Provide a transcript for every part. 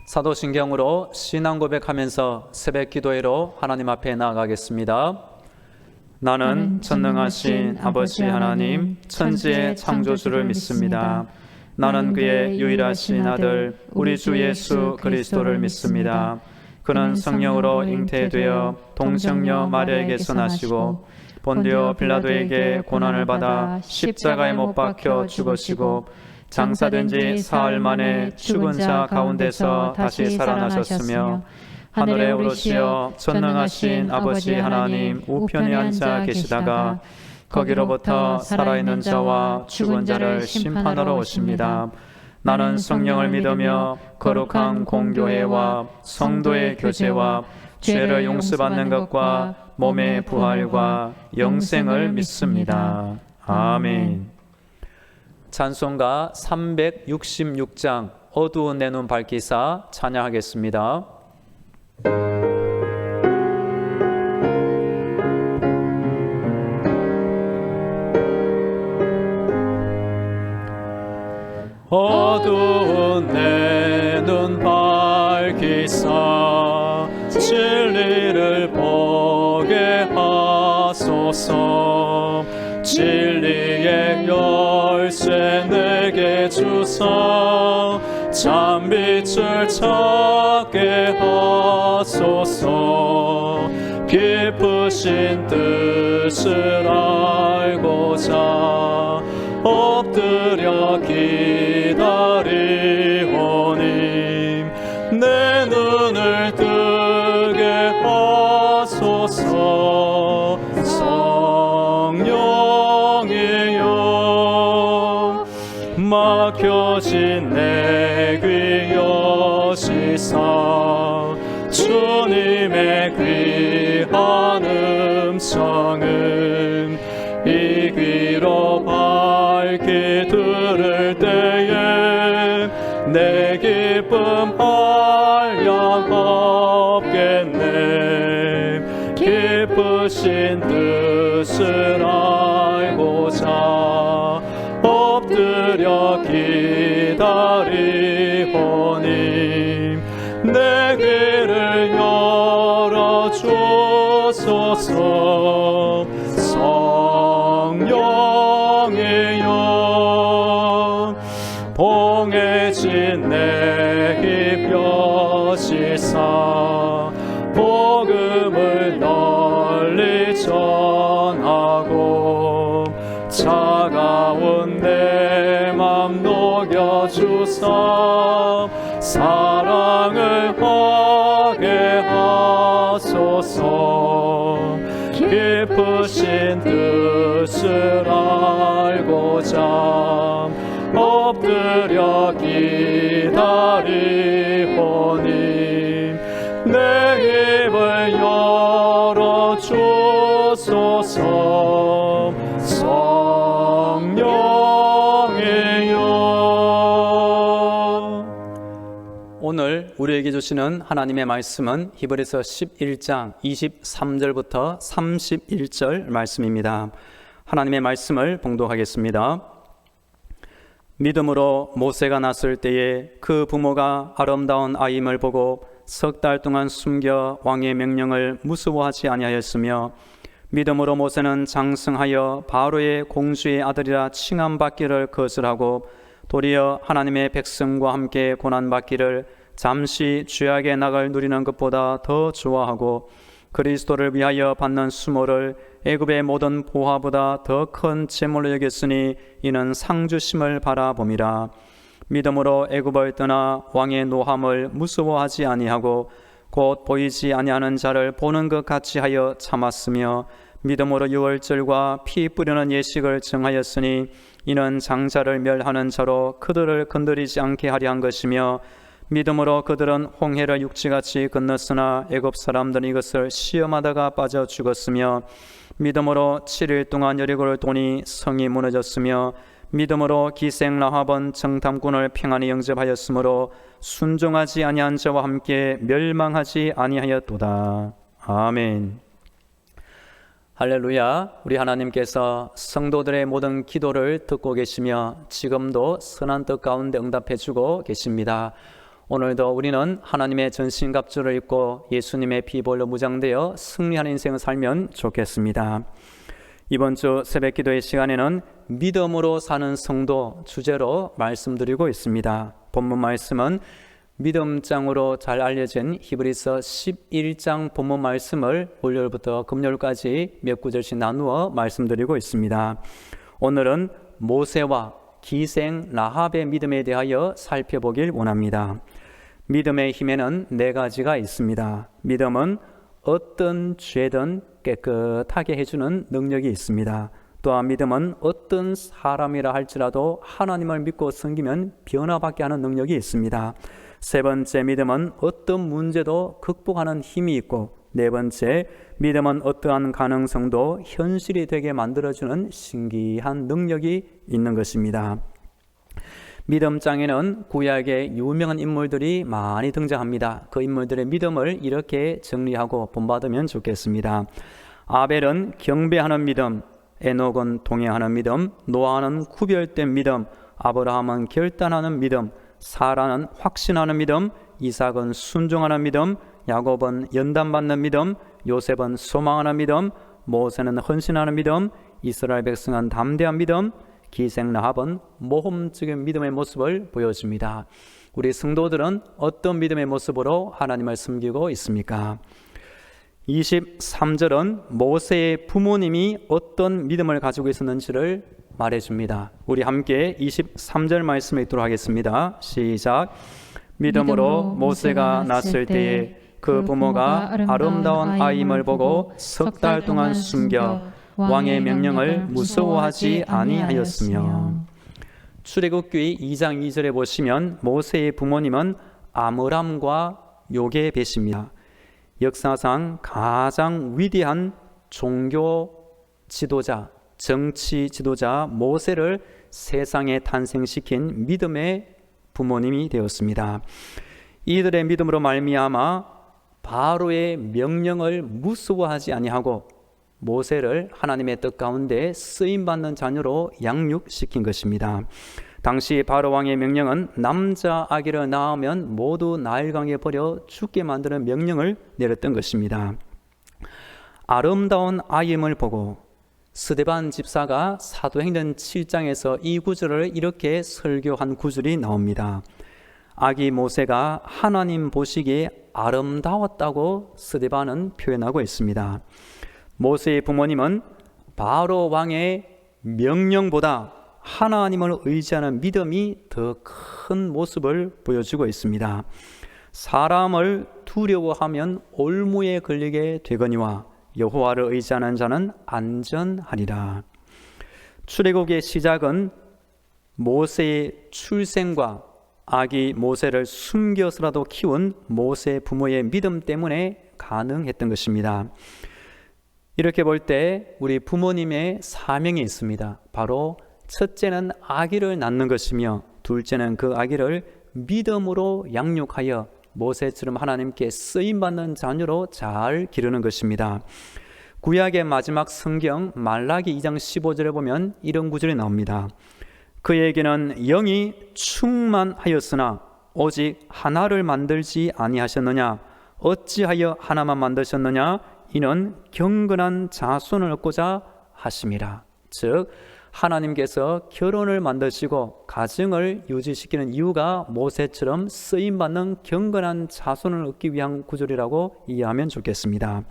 사도신경으로 신앙 고백하면서 새벽 기도회로 하나님 앞에 나아가겠습니다. 나는 전능하신 아버지 하나님, 천지의 창조주를 믿습니다. 나는 그의 유일하신 아들, 우리 주 예수 그리스도를 믿습니다. 그는 성령으로 잉태되어 동정녀 마리아에게서 나시고 본디오 빌라도에게 고난을 받아 십자가에 못 박혀 죽으시고 장사된 지 사흘 만에 죽은 자 가운데서 다시 살아나셨으며 하늘에 오르시어 전능하신 아버지 하나님 우편에 앉아 계시다가 거기로부터 살아있는 자와 죽은 자를 심판하러 오십니다. 나는 성령을 믿으며 거룩한 공교회와 성도의 교제와 죄를 용서받는 것과 몸의 부활과 영생을 믿습니다. 아멘. 찬송가 366장 어두운 내 눈 밝히사 찬양하겠습니다. 어두운 내 눈 밝히사 진리를 보게 하소서. 진리의 열쇠 내게 주사 참빛을 찾게 하소서. 깊으신 뜻을 알고자 엎드려 기다리오니 내 눈을 뜨게 하소서. 성령이여 막혀진 내 귀 여시사 주님의 귀한 음성은 이 귀로 밝히 들을 때에 내 기쁨 한량 없겠네. 깊으신 뜻을 알고자 엎드려 기다리오니 내 귀를 열어주소서. 성령이여 봉해진 내 입 여시사 복음을 널리 전하고 차가운 내 맘 녹여주사 사랑을 하게 하소서. 깊으신 뜻을 알고자 엎드려 기다리오니 내 입을 열어주소서. 성령이여. 오늘 우리에게 주시는 하나님의 말씀은 히브리서 11장 23절부터 31절 말씀입니다. 하나님의 말씀을 봉독하겠습니다. 믿음으로 모세가 났을 때에 그 부모가 아름다운 아임을 보고 석 달 동안 숨겨 왕의 명령을 무서워하지 아니하였으며 믿음으로 모세는 장성하여 바로의 공주의 아들이라 칭함받기를 거절하고 도리어 하나님의 백성과 함께 고난받기를 잠시 죄악의 낙을 누리는 것보다 더 좋아하고 그리스도를 위하여 받는 수모를 애굽의 모든 보화보다 더 큰 재물로 여겼으니 이는 상주심을 바라봄이라. 믿음으로 애굽을 떠나 왕의 노함을 무서워하지 아니하고 곧 보이지 아니하는 자를 보는 것 같이 하여 참았으며 믿음으로 유월절과 피 뿌리는 예식을 정하였으니 이는 장자를 멸하는 자로 그들을 건드리지 않게 하려 한 것이며 믿음으로 그들은 홍해를 육지같이 건넜으나 애굽 사람들은 이것을 시험하다가 빠져 죽었으며 믿음으로 7일 동안 여리고를 도니 성이 무너졌으며 믿음으로 기생 라합은 정탐꾼을 평안히 영접하였으므로 순종하지 아니한 자와 함께 멸망하지 아니하였도다. 아멘. 할렐루야. 우리 하나님께서 성도들의 모든 기도를 듣고 계시며 지금도 선한 뜻 가운데 응답해 주고 계십니다. 오늘도 우리는 하나님의 전신갑주를 입고 예수님의 피볼로 무장되어 승리하는 인생을 살면 좋겠습니다. 이번 주 새벽기도의 시간에는 믿음으로 사는 성도 주제로 말씀드리고 있습니다. 본문 말씀은 믿음장으로 잘 알려진 히브리서 11장 본문 말씀을 월요일부터 금요일까지 몇 구절씩 나누어 말씀드리고 있습니다. 오늘은 모세와 기생 라합의 믿음에 대하여 살펴보길 원합니다. 믿음의 힘에는 네 가지가 있습니다. 믿음은 어떤 죄든 깨끗하게 해주는 능력이 있습니다. 또한 믿음은 어떤 사람이라 할지라도 하나님을 믿고 섬기면 변화받게 하는 능력이 있습니다. 세 번째, 믿음은 어떤 문제도 극복하는 힘이 있고, 네 번째, 믿음은 어떠한 가능성도 현실이 되게 만들어주는 신기한 능력이 있는 것입니다. 믿음장에는 구약의 유명한 인물들이 많이 등장합니다. 그 인물들의 믿음을 이렇게 정리하고 본받으면 좋겠습니다. 아벨은 경배하는 믿음, 에녹은 동행하는 믿음, 노아는 구별된 믿음, 아브라함은 결단하는 믿음, 사라는 확신하는 믿음, 이삭은 순종하는 믿음, 야곱은 연단받는 믿음, 요셉은 소망하는 믿음, 모세는 헌신하는 믿음, 이스라엘 백성은 담대한 믿음, 기생 라합은 모험적인 믿음의 모습을 보여줍니다. 우리 성도들은 어떤 믿음의 모습으로 하나님을 섬기고 있습니까? 23절은 모세의 부모님이 어떤 믿음을 가지고 있었는지를 말해줍니다. 우리 함께 23절 말씀 읽도록 하겠습니다. 시작. 믿음으로 모세가 낳았을 때에 그 부모가 아름다운 아임을 보고 석 달 동안 숨겨 왕의 명령을 무서워하지 아니하였으며. 출애굽기 2장 2절에 보시면 모세의 부모님은 아므람과 요게벳입니다. 역사상 가장 위대한 종교 지도자, 정치 지도자 모세를 세상에 탄생시킨 믿음의 부모님이 되었습니다. 이들의 믿음으로 말미암아 바로의 명령을 무서워하지 아니하고 모세를 하나님의 뜻 가운데 쓰임받는 자녀로 양육시킨 것입니다. 당시 바로 왕의 명령은 남자 아기를 낳으면 모두 나일강에 버려 죽게 만드는 명령을 내렸던 것입니다. 아름다운 아임을 보고 스데반 집사가 사도행전 7장에서 이 구절을 이렇게 설교한 구절이 나옵니다. 아기 모세가 하나님 보시기에 아름다웠다고 스데반은 표현하고 있습니다. 모세의 부모님은 바로 왕의 명령보다 하나님을 의지하는 믿음이 더 큰 모습을 보여주고 있습니다. 사람을 두려워하면 올무에 걸리게 되거니와 여호와를 의지하는 자는 안전하리라. 출애굽의 시작은 모세의 출생과 아기 모세를 숨겨서라도 키운 모세 부모의 믿음 때문에 가능했던 것입니다. 이렇게 볼 때 우리 부모님의 사명이 있습니다. 바로 첫째는 아기를 낳는 것이며 둘째는 그 아기를 믿음으로 양육하여 모세처럼 하나님께 쓰임받는 자녀로 잘 기르는 것입니다. 구약의 마지막 성경 말라기 2장 15절에 보면 이런 구절이 나옵니다. 그에게는 영이 충만하였으나 오직 하나를 만들지 아니하셨느냐? 어찌하여 하나만 만드셨느냐? 이는 경건한 자손을 얻고자 하심이라. 즉 하나님께서 결혼을 만드시고 가정을 유지시키는 이유가 모세처럼 쓰임받는 경건한 자손을 얻기 위한 구절이라고 이해하면 좋겠습니다.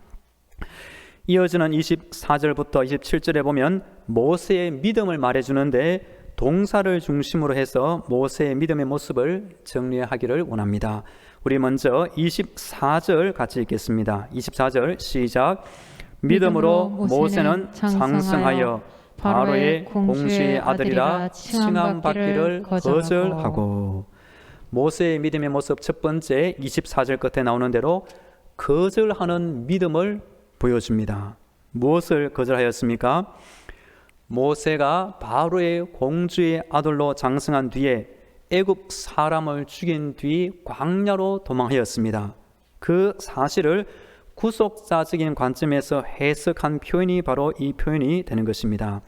이어지는 24절부터 27절에 보면 모세의 믿음을 말해주는데 동사를 중심으로 해서 모세의 믿음의 모습을 정리하기를 원합니다. 우리 먼저 24절 같이 읽겠습니다. 24절 시작. 믿음으로 모세는 장성하여 바로의 공주의 아들이라 칭함받기를 거절하고. 모세의 믿음의 모습 첫 번째 24절 끝에 나오는 대로 거절하는 믿음을 보여줍니다. 무엇을 거절하였습니까? 모세가 바로의 공주의 아들로 장성한 뒤에 애굽 사람을 죽인 뒤 광야로 도망하였습니다. 그 사실을 구속사적인 관점에서 해석한 표현이 바로 이 표현이 되는 것입니다.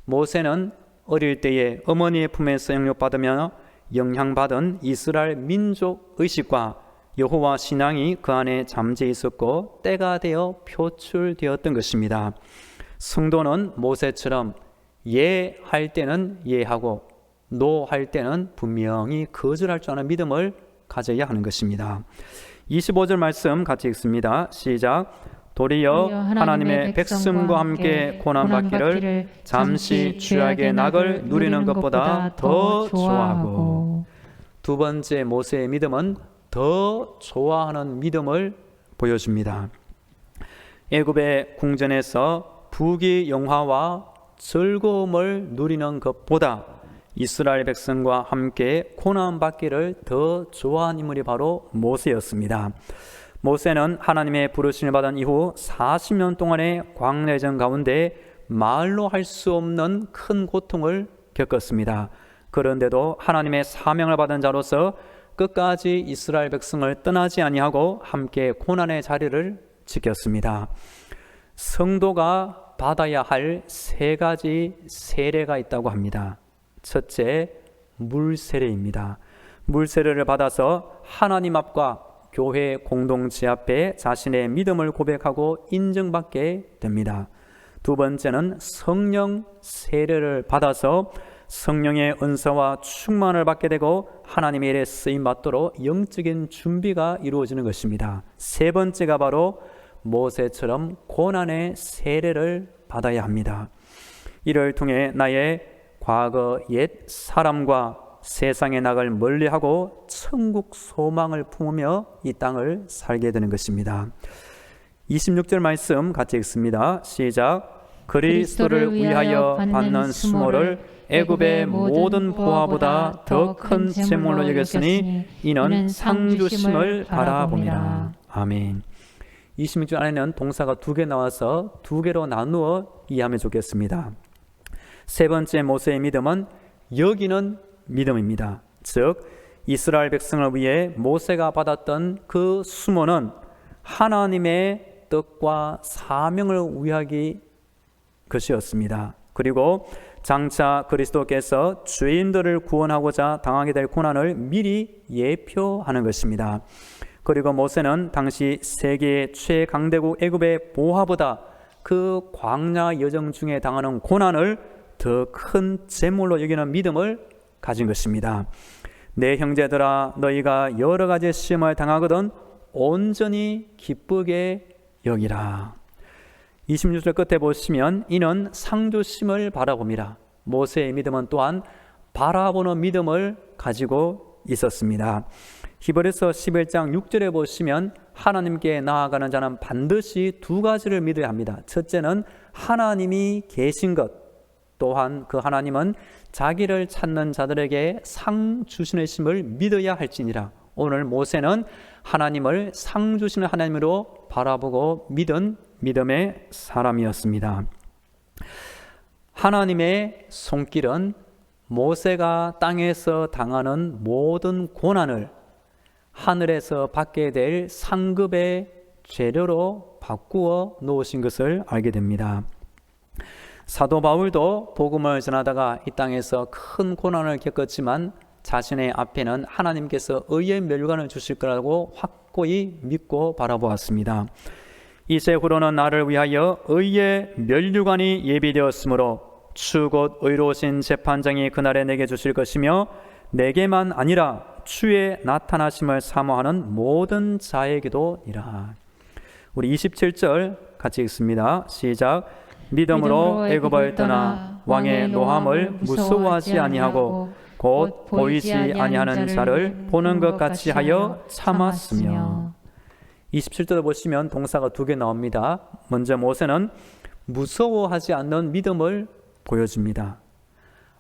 모세는 어릴 때에 어머니의 품에서 영육받으며 영향받은 이스라엘 민족 의식과 여호와 신앙이 그 안에 잠재 있었고 때가 되어 표출되었던 것입니다. 성도는 모세처럼 예 할 때는 예하고 노 할 때는 분명히 거절할 줄 아는 믿음을 가져야 하는 것입니다. 25절 말씀 같이 읽습니다. 시작. 도리어 하나님의 백성과 함께 고난받기를 잠시 죄악의 낙을 누리는 것보다 더 좋아하고. 두 번째 모세의 믿음은 더 좋아하는 믿음을 보여줍니다. 애굽의 궁전에서 부귀영화와 즐거움을 누리는 것보다 이스라엘 백성과 함께 고난받기를 더 좋아한 인물이 바로 모세였습니다. 모세는 하나님의 부르심을 받은 이후 40년 동안의 광야전 가운데 말로 할 수 없는 큰 고통을 겪었습니다. 그런데도 하나님의 사명을 받은 자로서 끝까지 이스라엘 백성을 떠나지 아니하고 함께 고난의 자리를 지켰습니다. 성도가 받아야 할 세 가지 세례가 있다고 합니다. 첫째, 물세례입니다. 물세례를 받아서 하나님 앞과 교회 공동체 앞에 자신의 믿음을 고백하고 인정받게 됩니다. 두 번째는 성령 세례를 받아서 성령의 은사와 충만을 받게 되고 하나님의 일에 쓰임 받도록 영적인 준비가 이루어지는 것입니다. 세 번째가 바로 모세처럼 고난의 세례를 받아야 합니다. 이를 통해 나의 과거 옛 사람과 세상의 낙을 멀리하고 천국 소망을 품으며 이 땅을 살게 되는 것입니다. 26절 말씀 같이 읽습니다. 시작. 그리스도를 위하여 받는 수모를 애굽의 모든 보화보다 더 큰 재물로 여겼으니 이는 상주심을 바라봄이라. 아멘. 26절 안에는 동사가 두 개 나와서 두 개로 나누어 이해하면 좋겠습니다. 세 번째 모세의 믿음은 여기는 믿음입니다. 즉 이스라엘 백성을 위해 모세가 받았던 그 수모는 하나님의 뜻과 사명을 위하기 것이었습니다. 그리고 장차 그리스도께서 죄인들을 구원하고자 당하게 될 고난을 미리 예표하는 것입니다. 그리고 모세는 당시 세계의 최강대국 애굽의 보화보다 그 광야 여정 중에 당하는 고난을 더 큰 재물로 여기는 믿음을 가진 것입니다. 내 형제들아 너희가 여러 가지 시험을 당하거든 온전히 기쁘게 여기라. 26절 끝에 보시면 이는 상주심을 바라봅니다. 모세의 믿음은 또한 바라보는 믿음을 가지고 있었습니다. 히브리서 11장 6절에 보시면 하나님께 나아가는 자는 반드시 두 가지를 믿어야 합니다. 첫째는 하나님이 계신 것, 또한 그 하나님은 자기를 찾는 자들에게 상 주시심을 믿어야 할지니라. 오늘 모세는 하나님을 상 주시는 하나님으로 바라보고 믿은 믿음의 사람이었습니다. 하나님의 손길은 모세가 땅에서 당하는 모든 고난을 하늘에서 받게 될 상급의 재료로 바꾸어 놓으신 것을 알게 됩니다. 사도 바울도 복음을 전하다가 이 땅에서 큰 고난을 겪었지만 자신의 앞에는 하나님께서 의의 멸관을 주실 거라고 확고히 믿고 바라보았습니다. 이제후로는 나를 위하여 의의 멸류관이 예비되었으므로 주 곧 의로우신 재판장이 그날에 내게 주실 것이며 내게만 아니라 주의 나타나심을 사모하는 모든 자에게도니라. 우리 27절 같이 읽습니다. 시작. 믿음으로 애굽을 떠나 왕의 노함을 무서워하지 아니하고 곧 보이지 아니하는 자를 보는 것 같이 하여 참았으며. 27절을 보시면 동사가 두 개 나옵니다. 먼저 모세는 무서워하지 않는 믿음을 보여줍니다.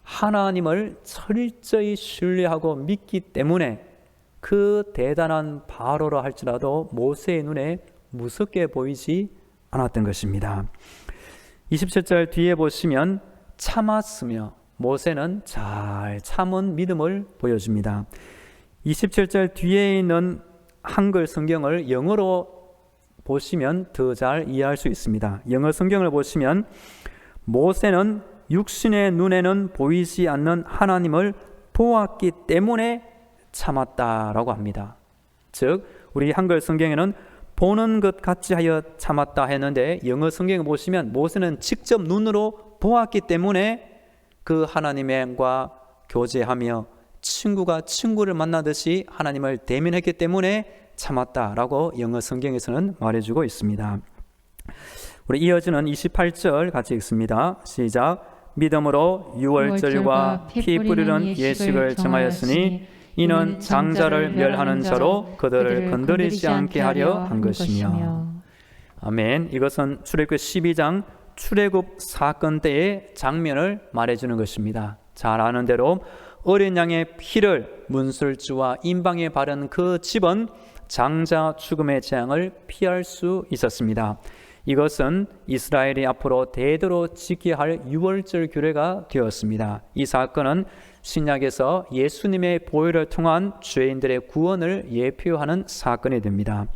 하나님을 철저히 신뢰하고 믿기 때문에 그 대단한 바로라 할지라도 모세의 눈에 무섭게 보이지 않았던 것입니다. 27절 뒤에 보시면 참았으며 모세는 잘 참은 믿음을 보여줍니다. 27절 뒤에 있는 한글 성경을 영어로 보시면 더 잘 이해할 수 있습니다. 영어 성경을 보시면 모세는 육신의 눈에는 보이지 않는 하나님을 보았기 때문에 참았다라고 합니다. 즉 우리 한글 성경에는 보는 것 같이 하여 참았다 했는데 영어 성경에 보시면 모세는 직접 눈으로 보았기 때문에 그 하나님과 교제하며 친구가 친구를 만나듯이 하나님을 대면했기 때문에 참았다라고 영어 성경에서는 말해주고 있습니다. 우리 이어지는 28절 같이 읽습니다. 시작. 믿음으로 유월절과 피 뿌리는 예식을 정하였으니 이는 장자를 멸하는 자로 그들을 건드리지 않게 하려 한 것이며. 아멘. 이것은 출애굽 12장 출애굽 사건 때의 장면을 말해주는 것입니다. 잘 아는 대로 어린 양의 피를 문술주와 임방에 바른 그 집은 장자 죽음의 재앙을 피할 수 있었습니다. 이것은 이스라엘이 앞으로 대대로 지켜야 할 유월절 규례가 되었습니다. 이 사건은 신약에서 예수님의 보혈을 통한 죄인들의 구원을 예표하는 사건이 됩니다.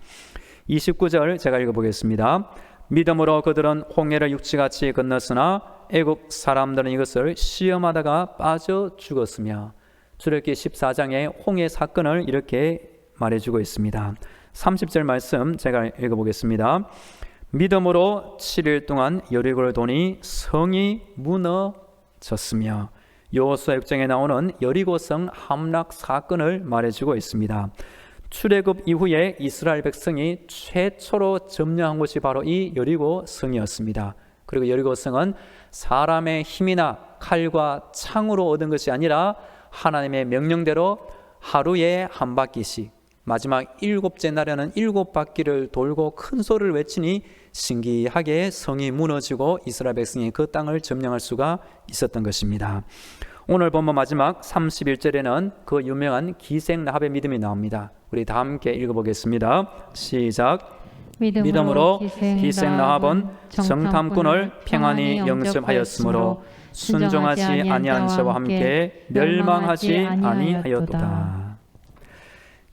29절 제가 읽어보겠습니다. 믿음으로 그들은 홍해를 육지같이 건넜으나 애굽 사람들은 이것을 시험하다가 빠져 죽었으며. 출애굽기 14장의 홍해 사건을 이렇게 말해주고 있습니다. 30절 말씀 제가 읽어보겠습니다. 믿음으로 7일 동안 여리고를 도니 성이 무너졌으며. 여호수아 6장에 나오는 여리고성 함락 사건을 말해주고 있습니다. 출애굽 이후에 이스라엘 백성이 최초로 점령한 곳이 바로 이 여리고성이었습니다. 그리고 여리고성은 사람의 힘이나 칼과 창으로 얻은 것이 아니라 하나님의 명령대로 하루에 한 바퀴씩, 마지막 7째 날에는 7바퀴를 돌고 큰 소리를 외치니 신기하게 성이 무너지고 이스라엘 백성이 그 땅을 점령할 수가 있었던 것입니다. 오늘 본문 마지막 31절에는 그 유명한 기생 라합의 믿음이 나옵니다. 우리 다 함께 읽어보겠습니다. 시작. 믿음으로 기생 라합은 정탐꾼을 평안히 영접하였으므로 순종하지 아니한 자와 함께 멸망하지 아니하였도다.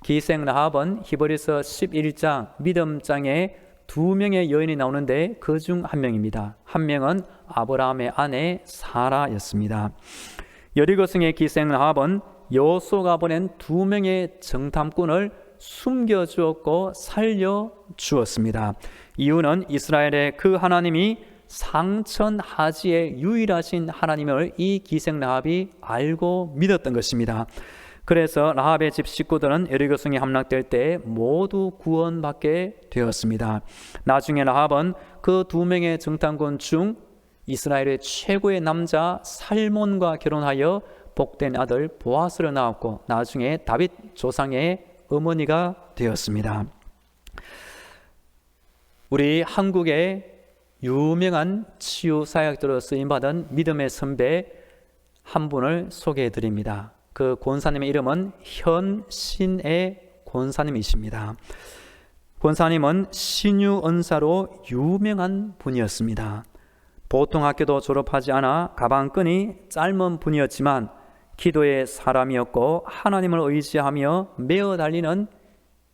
기생 라합은 히브리서 11장 믿음장에 2명의 여인이 나오는데 그 중 한 명입니다. 한 명은 아브라함의 아내 사라였습니다. 여리고성의 기생 라합은 여호수아가 보낸 2명의 정탐꾼을 숨겨주었고 살려주었습니다. 이유는 이스라엘의 그 하나님이 상천하지의 유일하신 하나님을 이 기생 라합이 알고 믿었던 것입니다. 그래서 라합의 집 식구들은 여리고성이 함락될 때 모두 구원받게 되었습니다. 나중에 라합은 그 2명의 정탐꾼 중 이스라엘의 최고의 남자 살몬과 결혼하여 복된 아들 보아스를 낳았고 나중에 다윗 조상의 어머니가 되었습니다. 우리 한국의 유명한 치유 사역자로 쓰임받은 믿음의 선배 한 분을 소개해 드립니다. 그 권사님의 이름은 현신의 권사님이십니다. 권사님은 신유 은사로 유명한 분이었습니다. 보통 학교도 졸업하지 않아 가방끈이 짧은 분이었지만 기도의 사람이었고 하나님을 의지하며 매어 달리는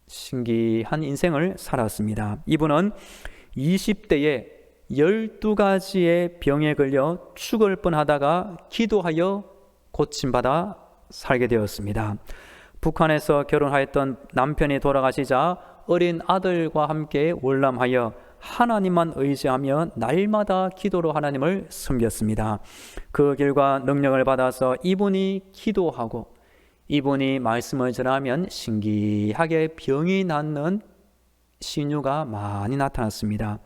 신기한 인생을 살았습니다. 이분은 20대에 12가지의 병에 걸려 죽을 뻔하다가 기도하여 고침받아 살게 되었습니다. 북한에서 결혼하였던 남편이 돌아가시자 어린 아들과 함께 월남하여 하나님만 의지하며 날마다 기도로 하나님을 섬겼습니다. 그 길과 능력을 받아서 이분이 기도하고 이분이 말씀을 전하면 신기하게 병이 낫는 신유가 많이 나타났습니다.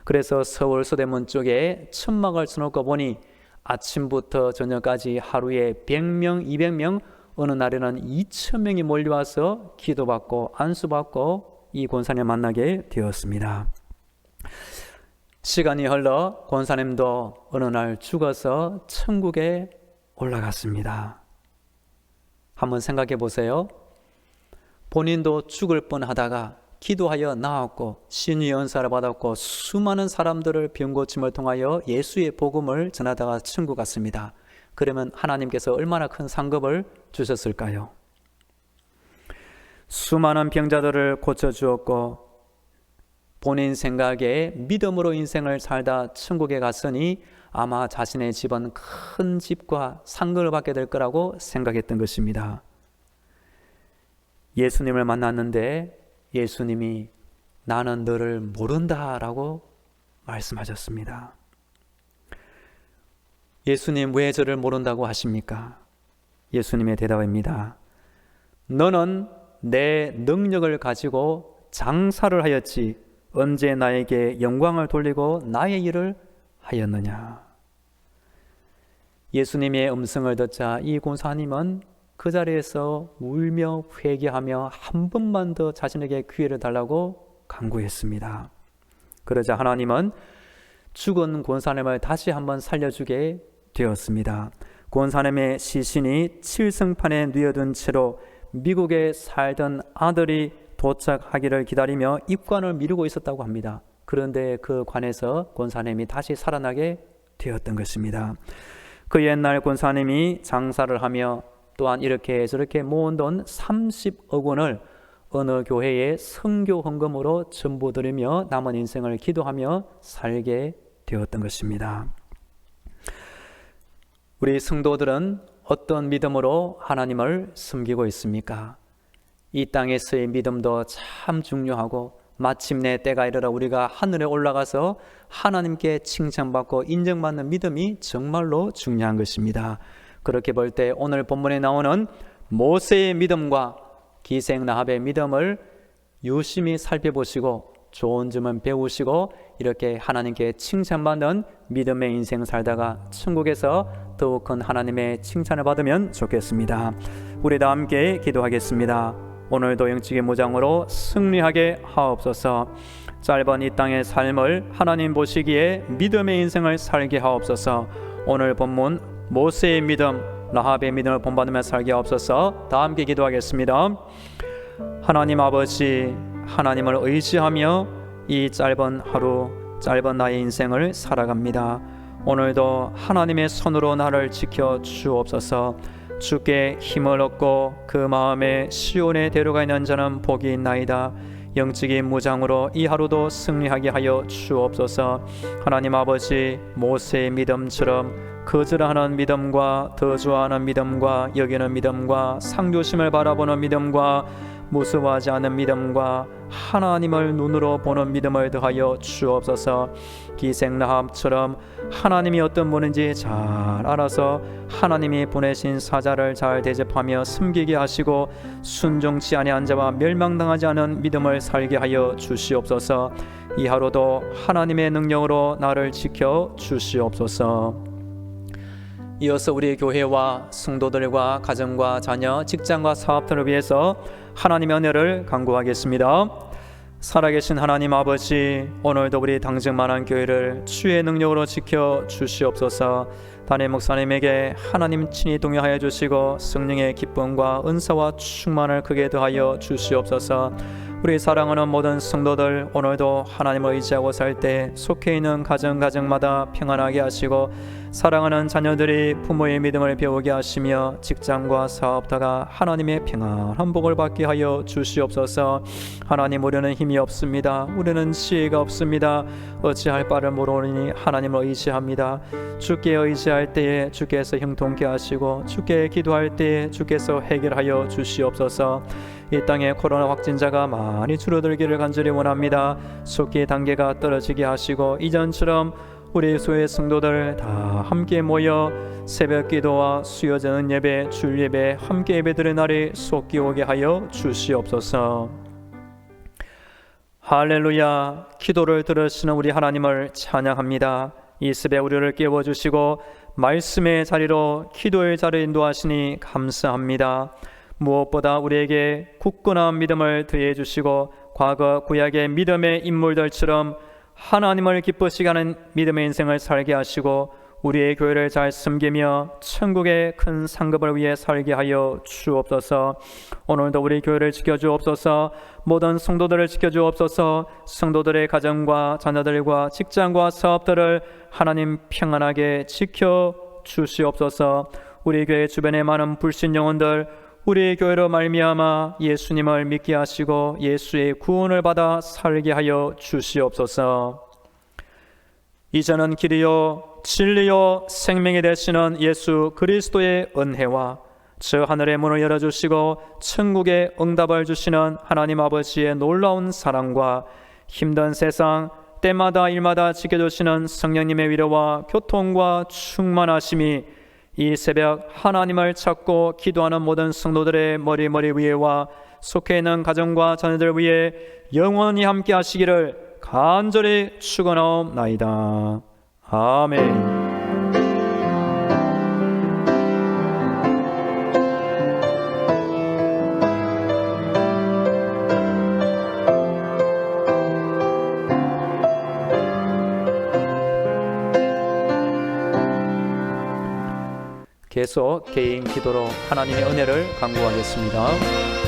그래서 서울 서대문 쪽에 천막을 쳐놓고 보니 아침부터 저녁까지 하루에 100명, 200명, 어느 날에는 2,000명이 몰려와서 기도받고 안수받고 이 권사님을 만나게 되었습니다. 시간이 흘러 권사님도 어느 날 죽어서 천국에 올라갔습니다. 한번 생각해 보세요. 본인도 죽을 뻔하다가 기도하여 나았고 신유의 은사를 받았고 수많은 사람들을 병고침을 통하여 예수의 복음을 전하다가 천국 갔습니다. 그러면 하나님께서 얼마나 큰 상급을 주셨을까요? 수많은 병자들을 고쳐주었고 본인 생각에 믿음으로 인생을 살다 천국에 갔으니 아마 자신의 집은 큰 집과 상급을 받게 될 거라고 생각했던 것입니다. 예수님을 만났는데 예수님이 나는 너를 모른다라고 말씀하셨습니다. 예수님 왜 저를 모른다고 하십니까? 예수님의 대답입니다. 너는 내 능력을 가지고 장사를 하였지 언제 나에게 영광을 돌리고 나의 일을 하였느냐. 예수님의 음성을 듣자 이 권사님은 그 자리에서 울며 회개하며 한 번만 더 자신에게 기회를 달라고 간구했습니다. 그러자 하나님은 죽은 권사님을 다시 한번 살려주게 되었습니다. 권사님의 시신이 칠성판에 뉘어둔 채로 미국에 살던 아들이 도착하기를 기다리며 입관을 미루고 있었다고 합니다. 그런데 그 관에서 권사님이 다시 살아나게 되었던 것입니다. 그 옛날 권사님이 장사를 하며 또한 이렇게 저렇게 모은 돈 30억 원을 어느 교회에 선교 헌금으로 전부 드리며 남은 인생을 기도하며 살게 되었던 것입니다. 우리 성도들은 어떤 믿음으로 하나님을 섬기고 있습니까? 이 땅에서의 믿음도 참 중요하고 마침내 때가 이르러 우리가 하늘에 올라가서 하나님께 칭찬받고 인정받는 믿음이 정말로 중요한 것입니다. 그렇게 볼 때 오늘 본문에 나오는 모세의 믿음과 기생 라합의 믿음을 유심히 살펴보시고 좋은 점은 배우시고 이렇게 하나님께 칭찬받는 믿음의 인생 살다가 천국에서 더욱 큰 하나님의 칭찬을 받으면 좋겠습니다. 우리 다 함께 기도하겠습니다. 오늘도 영적인 무장으로 승리하게 하옵소서. 짧은 이 땅의 삶을 하나님 보시기에 믿음의 인생을 살게 하옵소서. 오늘 본문 모세의 믿음, 라합의 믿음을 본받으며 살게 하옵소서. 다 함께 기도하겠습니다. 하나님 아버지, 하나님을 의지하며 이 짧은 하루, 짧은 나의 인생을 살아갑니다. 오늘도 하나님의 손으로 나를 지켜 주옵소서. 주께 힘을 얻고 그 마음에 시온에 데려가 있는 자는 복이 있나이다. 영적인 무장으로 이 하루도 승리하게 하여 주옵소서. 하나님 아버지, 모세의 믿음처럼 거절하는 믿음과 더 좋아하는 믿음과 여기는 믿음과 상조심을 바라보는 믿음과 무서워하지 않는 믿음과 하나님을 눈으로 보는 믿음을 더하여 주옵소서. 기생 라합처럼 하나님이 어떤 분인지 잘 알아서 하나님이 보내신 사자를 잘 대접하며 섬기게 하시고 순종치 아니한 자와 멸망당하지 않은 믿음을 살게 하여 주시옵소서. 이 하루도 하나님의 능력으로 나를 지켜 주시옵소서. 이어서 우리 교회와 성도들과 가정과 자녀, 직장과 사업들을 위해서 하나님의 은혜를 간구하겠습니다. 살아계신 하나님 아버지, 오늘도 우리 당정만한 교회를 주의 능력으로 지켜 주시옵소서. 담임 목사님에게 하나님 친히 동행하여 주시고 성령의 기쁨과 은사와 충만을 크게 더하여 주시옵소서. 우리 사랑하는 모든 성도들, 오늘도 하나님을 의지하고 살 때 속해 있는 가정마다 평안하게 하시고 사랑하는 자녀들이 부모의 믿음을 배우게 하시며 직장과 사업다가 하나님의 평안한 복을 받게 하여 주시옵소서. 하나님, 우리는 힘이 없습니다. 우리는 지혜가 없습니다. 어찌할 바를 모르니 하나님을 의지합니다. 주께 의지할 때에 주께서 형통케 하시고 주께 기도할 때에 주께서 해결하여 주시옵소서. 이 땅에 코로나 확진자가 많이 줄어들기를 간절히 원합니다. 속기 단계가 떨어지게 하시고 이전처럼 우리 교회 성도들 다 함께 모여 새벽 기도와 수요 저녁 예배, 주일 예배 함께 예배드릴 날이 속기 오게 하여 주시옵소서. 할렐루야. 기도를 들으시는 우리 하나님을 찬양합니다. 이 새벽 우리를 깨워주시고 말씀의 자리로 기도의 자리를 인도하시니 감사합니다. 무엇보다 우리에게 굳건한 믿음을 더해 주시고 과거 구약의 믿음의 인물들처럼 하나님을 기쁘시게 하는 믿음의 인생을 살게 하시고 우리의 교회를 잘 섬기며 천국의 큰 상급을 위해 살게 하여 주옵소서. 오늘도 우리 교회를 지켜주옵소서. 모든 성도들을 지켜주옵소서. 성도들의 가정과 자녀들과 직장과 사업들을 하나님 평안하게 지켜주시옵소서. 우리 교회 주변의 많은 불신 영혼들 우리 교회로 말미암아 예수님을 믿게 하시고 예수의 구원을 받아 살게 하여 주시옵소서. 이전은 길이요 진리요 생명이 되시는 예수 그리스도의 은혜와 저 하늘의 문을 열어주시고 천국의 응답을 주시는 하나님 아버지의 놀라운 사랑과 힘든 세상 때마다 일마다 지켜주시는 성령님의 위로와 교통과 충만하심이 이 새벽 하나님을 찾고 기도하는 모든 성도들의 머리 위에와 속해 있는 가정과 자녀들 위에 영원히 함께 하시기를 간절히 축원하옵나이다. 아멘. 계속 개인 기도로 하나님의 은혜를 간구하겠습니다.